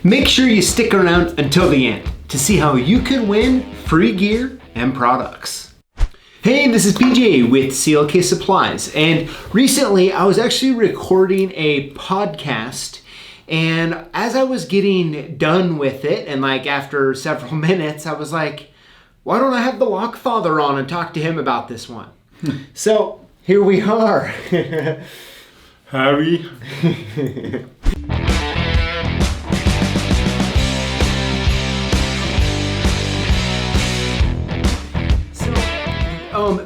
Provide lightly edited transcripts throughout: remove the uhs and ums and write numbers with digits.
Make sure you stick around until the end to see how you can win free gear and products. Hey, this is PJ with CLK Supplies, and recently I was actually recording a podcast, and as I was getting done with it, and like after several minutes, I was like, why don't I have the Lockfather on and talk to him about this one? So here we are. Harry.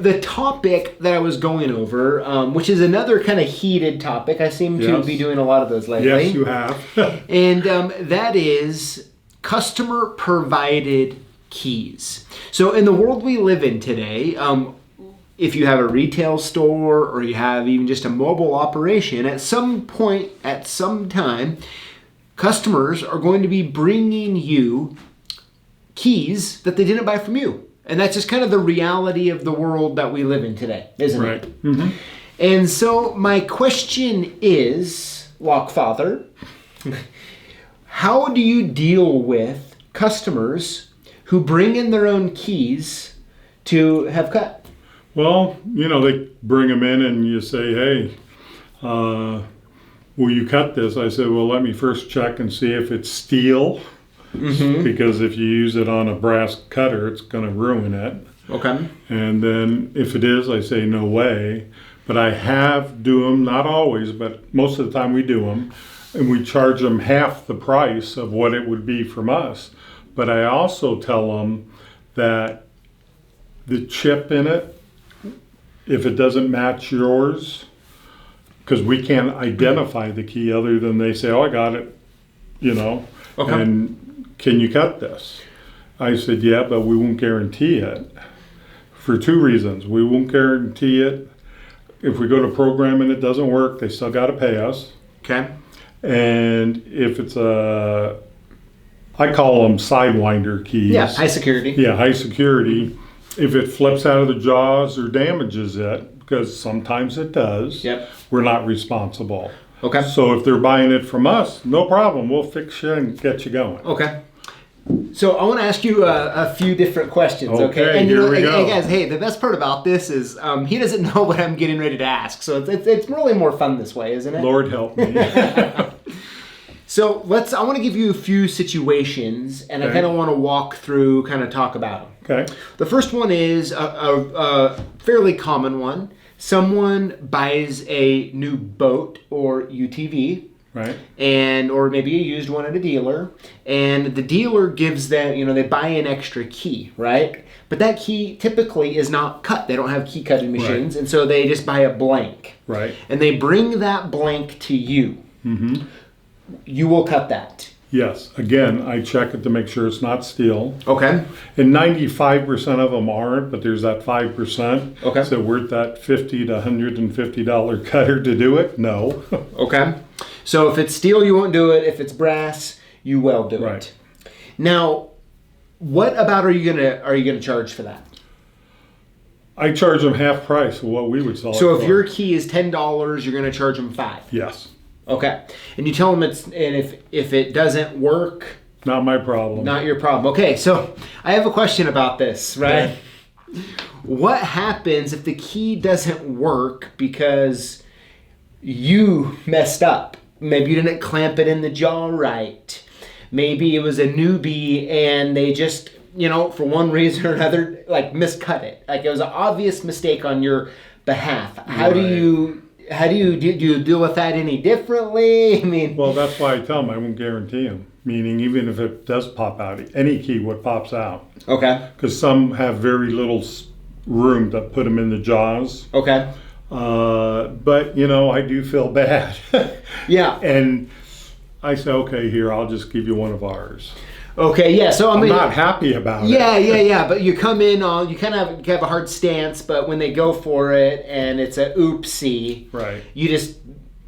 The topic that I was going over, which is another kind of heated topic. I seem to be doing a lot of those lately. Yes, you have. And that is customer provided keys. So in the world we live in today, if you have a retail store or you have even just a mobile operation, at some point, at some time, customers are going to be bringing you keys that they didn't buy from you. And that's just kind of the reality of the world that we live in today, isn't it? Right. Mm-hmm. And so my question is, Lockfather, how do you deal with customers who bring in their own keys to have cut? Well, they bring them in and you say, hey, will you cut this? I said, well, let me first check and see if it's steel. Mm-hmm. Because if you use it on a brass cutter, it's going to ruin it. Okay. And then if it is, I say no way. But I have do them, not always, but most of the time we do them. And we charge them half the price of what it would be from us. But I also tell them that the chip in it, if it doesn't match yours, because we can't identify the key other than they say, oh, I got it, Okay. And can you cut this? I said, yeah, but we won't guarantee it for two reasons. We won't guarantee it. If we go to program and it doesn't work, they still got to pay us. Okay. And if it's I call them sidewinder keys. Yeah, high security. Yeah, high security. If it flips out of the jaws or damages it, because sometimes it does, Yep. we're not responsible. Okay. So if they're buying it from us, no problem. We'll fix you and get you going. Okay. So I want to ask you a few different questions, okay? And here we go. guys, hey, the best part about this is he doesn't know what I'm getting ready to ask, so it's really more fun this way, isn't it? Lord help me. So I want to give you a few situations, and I kind of want to walk through, kind of talk about them. Okay. The first one is a fairly common one. Someone buys a new boat or UTV. Right. Or maybe a used one at a dealer, and the dealer gives them, they buy an extra key, right? But that key typically is not cut. They don't have key cutting machines, and so they just buy a blank. Right. And they bring that blank to you. Mm-hmm. You will cut that. Yes. Again, I check it to make sure it's not steel. Okay. And 95% of them aren't, but there's that 5%. Okay. So worth that $50 to $150 cutter to do it? No. Okay. So if it's steel, you won't do it. If it's brass, you will do Right. it. Now, what about are you gonna charge for that? I charge them half price of what we would sell it So if for. your key is $10, you're gonna charge them $5. Yes. Okay. And you tell them if it doesn't work, Not my problem. not your problem. Okay, so I have a question about this, right? Okay. What happens if the key doesn't work because you messed up? Maybe you didn't clamp it in the jaw right. Maybe it was a newbie and they just, for one reason or another, like miscut it. Like it was an obvious mistake on your behalf. How do you deal with that any differently? I mean, Well, that's why I tell them I won't guarantee them. Meaning, even if it does pop out, any key, what pops out. okay, Because some have very little room to put them in the jaws. okay, But, I do feel bad. yeah, And I say, okay, here, I'll just give you one of ours. okay, yeah. So I'm not happy about it. Yeah. But you come in on, you kind of have a hard stance, but when they go for it and it's a oopsie, Right. you just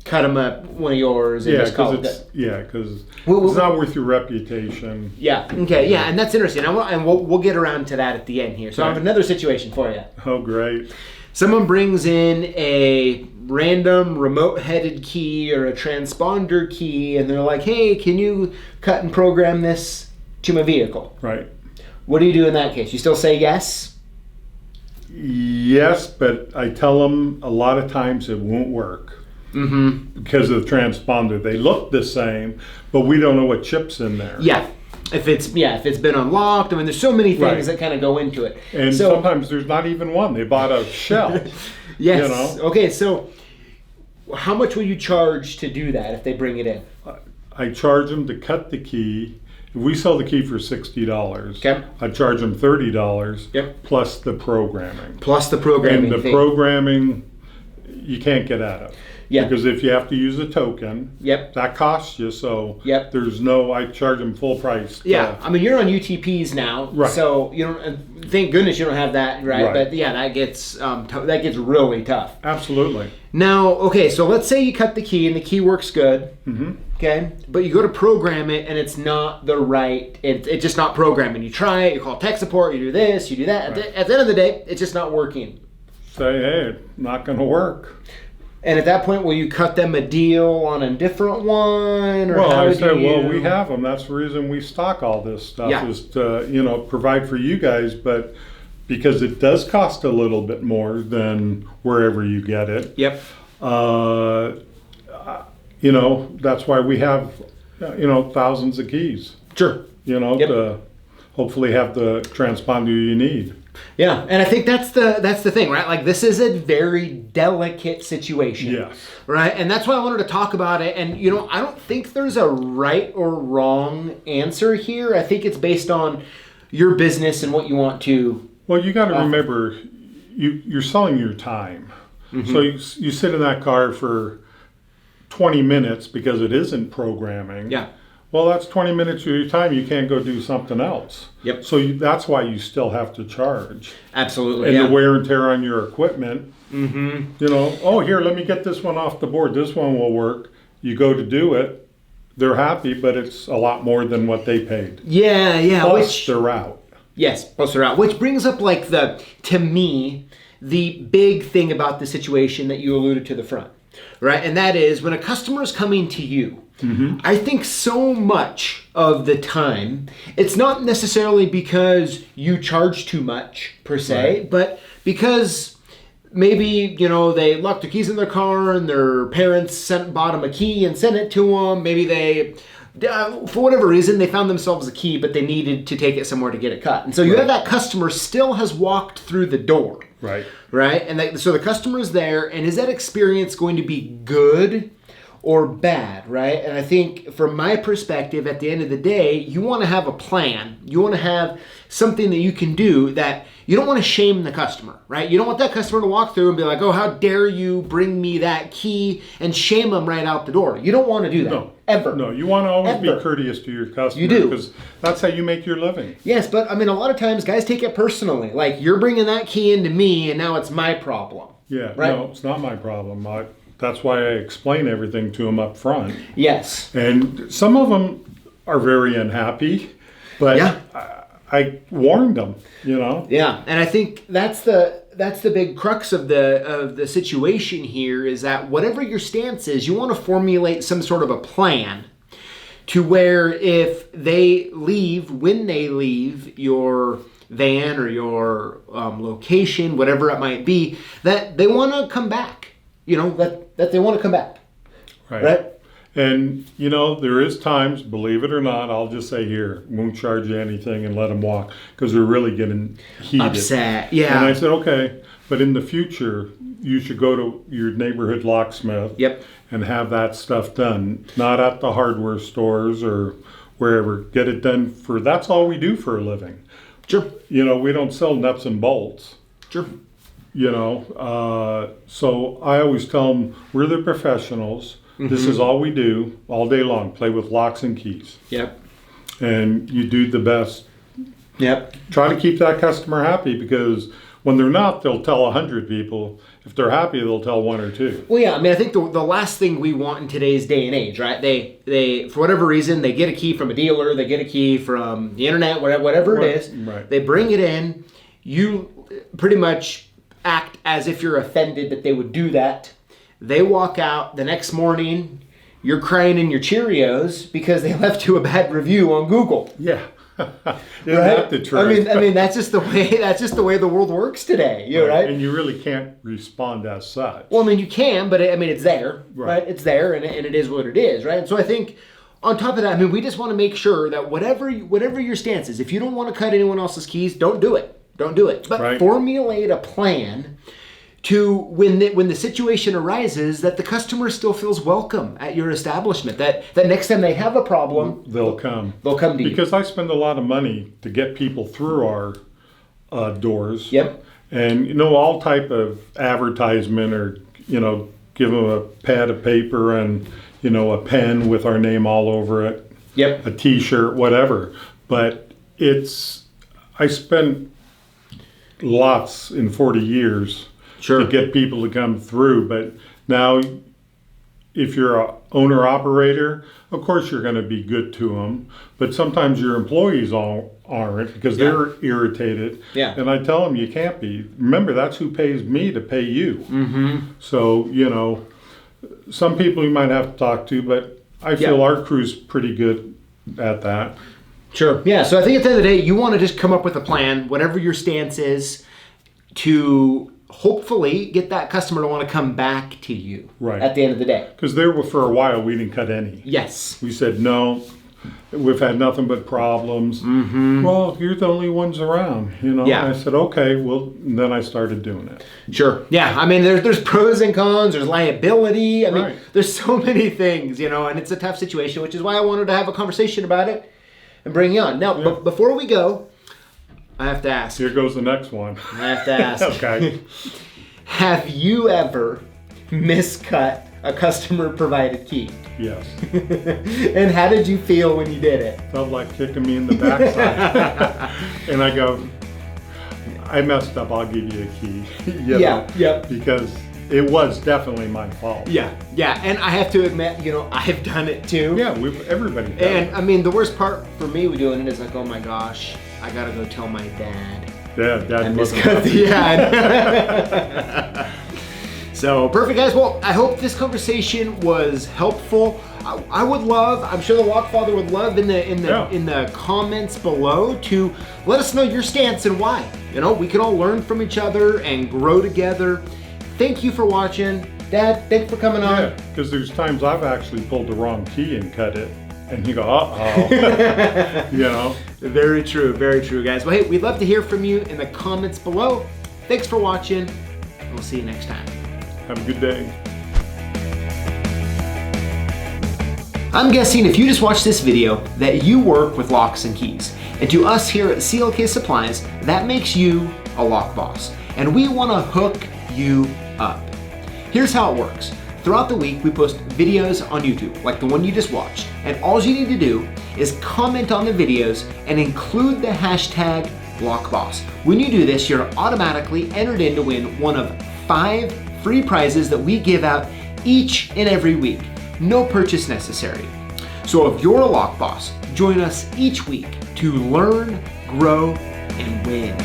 cut them up one of yours and Yeah, just call it because good. it's not worth your reputation. Yeah. Okay. Yeah, and that's interesting. And we'll get around to that at the end here. So I have Okay. another situation for you. Oh, great. someone brings in a random remote-headed key or a transponder key, and they're like, hey, can you cut and program this to my vehicle? Right. What do you do in that case? You still say yes? Yes, but I tell them a lot of times it won't work. Because of the transponder. They look the same, but we don't know what chip's in there. Yeah. If it's been unlocked, I mean, there's so many things that kind of go into it. And so, sometimes there's not even one. They bought a shell. yes. You know? Okay, so how much will you charge to do that if they bring it in? I charge them to cut the key. If we sell the key for $60, Okay. I charge them $30 Yep. plus the programming. Plus the programming And the fee. programming, you can't get out of. Yeah. Because if you have to use a token, Yep. that costs you. So Yep. there's no, I charge them full price. Yeah, I mean, you're on UTPs now, Right. so you don't. Thank goodness you don't have that, right? Right. But yeah, that gets really tough. Absolutely. Now, okay, so let's say you cut the key and the key works good. Okay, but you go to program it and it's not the right. It's just not programming. You try it, you call tech support, you do this, you do that. Right. At the end of the day, it's just not working. Say, hey, it's not going to work. And at that point, will you cut them a deal on a different one, or Well, how I do said, you? well, we have them. That's the reason we stock all this stuff Yeah. is to, provide for you guys. But because it does cost a little bit more than wherever you get it, Yep. that's why we have, thousands of keys, Sure. Yep. to hopefully have the transponder you need. Yeah, and I think that's the thing, right? Like, this is a very delicate situation. Yes. Right? And that's why I wanted to talk about it. And, I don't think there's a right or wrong answer here. I think it's based on your business and what you want to. Well, you got to remember, you're selling your time. So you sit in that car for 20 minutes because it isn't programming. Yeah. Well, that's 20 minutes of your time. You can't go do something else. Yep. So that's why you still have to charge. Absolutely. And yeah. the wear and tear on your equipment. Oh, here, let me get this one off the board. This one will work. You go to do it. They're happy, but it's a lot more than what they paid. Yeah. Plus, they're out. Yes, plus they're out. Which brings up, to me, the big thing about the situation that you alluded to the front. Right? And that is when a customer is coming to you, I think so much of the time, it's not necessarily because you charge too much per se, Right. but because maybe, they locked their keys in their car and their parents bought them a key and sent it to them. Maybe they, for whatever reason, they found themselves a key, but they needed to take it somewhere to get it cut. And so you have that customer still has walked through the door. Right. Right? And so the customer is there, and is that experience going to be good or bad, right? And I think from my perspective, at the end of the day, you want to have a plan. You want to have something that you can do that you don't want to shame the customer, right? You don't want that customer to walk through and be like, oh, how dare you bring me that key, and shame them right out the door. You don't want to do that. No. Ever. No, you want to always be Ever. courteous to your customer. You do. Because that's how you make your living. Yes, but I mean, a lot of times guys take it personally. Like, you're bringing that key into me, and now it's my problem. Yeah, Right. no, it's not my problem. That's why I explain everything to them up front. Yes. And some of them are very unhappy, but Yeah. I warned them, Yeah, and I think that's the big crux of the situation here is that whatever your stance is, you want to formulate some sort of a plan to where if they leave, when they leave your van or your location, whatever it might be, that they want to come back. That they want to come back. Right? And, there is times, believe it or not, I'll just say here, won't charge you anything and let them walk because they're really getting heated. Upset, yeah. And I said, okay, but in the future, you should go to your neighborhood locksmith Yep. and have that stuff done, not at the hardware stores or wherever. Get it done that's all we do for a living. Sure. We don't sell nuts and bolts. Sure. So I always tell them we're the professionals. This is all we do all day long, play with locks and keys. Yep. And you do the best. Yep. Try to keep that customer happy because when they're not, they'll tell 100 people. If they're happy, they'll tell one or two. Well, yeah, I mean, I think the last thing we want in today's day and age, right? They for whatever reason, they get a key from a dealer, they get a key from the internet, whatever it is. Right. They bring it in. You pretty much act as if you're offended that they would do that. They walk out the next morning, you're crying in your Cheerios because they left you a bad review on Google. Yeah. Isn't Right? that the truth? I mean, that's just the way the world works today. You know, right? And you really can't respond as such. Well, I mean, you can, but it's there, Right. right? It's there, and it is what it is, right? And so I think on top of that, I mean, we just want to make sure that whatever your stance is, if you don't want to cut anyone else's keys, don't do it. Don't do it. But Right. formulate a plan to when the situation arises that the customer still feels welcome at your establishment. That next time they have a problem, They'll come. they'll come to you. Because I spend a lot of money to get people through our doors. Yep. And all type of advertisement, or give them a pad of paper and a pen with our name all over it, Yep. a T-shirt, whatever. But I spent lots in 40 years Sure. to get people to come through. But now, if you're a owner operator, of course you're going to be good to them. But sometimes your employees aren't, because they're irritated. Yeah. And I tell them you can't be. Remember, that's who pays me to pay you. Mm-hmm. So some people you might have to talk to, but I feel Yeah. our crew's pretty good at that. Sure. Yeah. So I think at the end of the day, you want to just come up with a plan, whatever your stance is, to hopefully get that customer to want to come back to you. Right. At the end of the day. Because there were, for a while, we didn't cut any. Yes. We said, no, we've had nothing but problems. Mm-hmm. Well, you're the only ones around, Yeah. I said, okay, well, and then I started doing it. Sure. Yeah. I mean, there's pros and cons. There's liability. I mean, Right. there's so many things, and it's a tough situation, which is why I wanted to have a conversation about it and bring you on. Now, before we go, I have to ask. Here goes the next one. I have to ask. Okay. Have you ever miscut a customer-provided key? Yes. And how did you feel when you did it? Felt like kicking me in the backside. And I go, I messed up, I'll give you a key. Yep. Because it was definitely my fault. Yeah. And I have to admit, I've done it too. Yeah, everybody does. And I mean, the worst part for me with doing it is like, oh my gosh, I gotta go tell my dad. Dad I wasn't miscut the ad. So perfect, guys. Well, I hope this conversation was helpful. I would love, I'm sure the Lock Father would love in the comments below to let us know your stance and why. We can all learn from each other and grow together. Thank you for watching. Dad, thanks for coming on. Yeah, because there's times I've actually pulled the wrong key and cut it. And you go, uh-oh. Very true, guys. Well, hey, we'd love to hear from you in the comments below. Thanks for watching. We'll see you next time. Have a good day. I'm guessing if you just watched this video that you work with locks and keys. And to us here at CLK Supplies, that makes you a lock boss. And we want to hook you up. Here's how it works. Throughout the week, we post videos on YouTube, like the one you just watched. And all you need to do is comment on the videos and include the hashtag LockBoss. When you do this, you're automatically entered in to win one of 5 free prizes that we give out each and every week. No purchase necessary. So if you're a lock boss, join us each week to learn, grow, and win.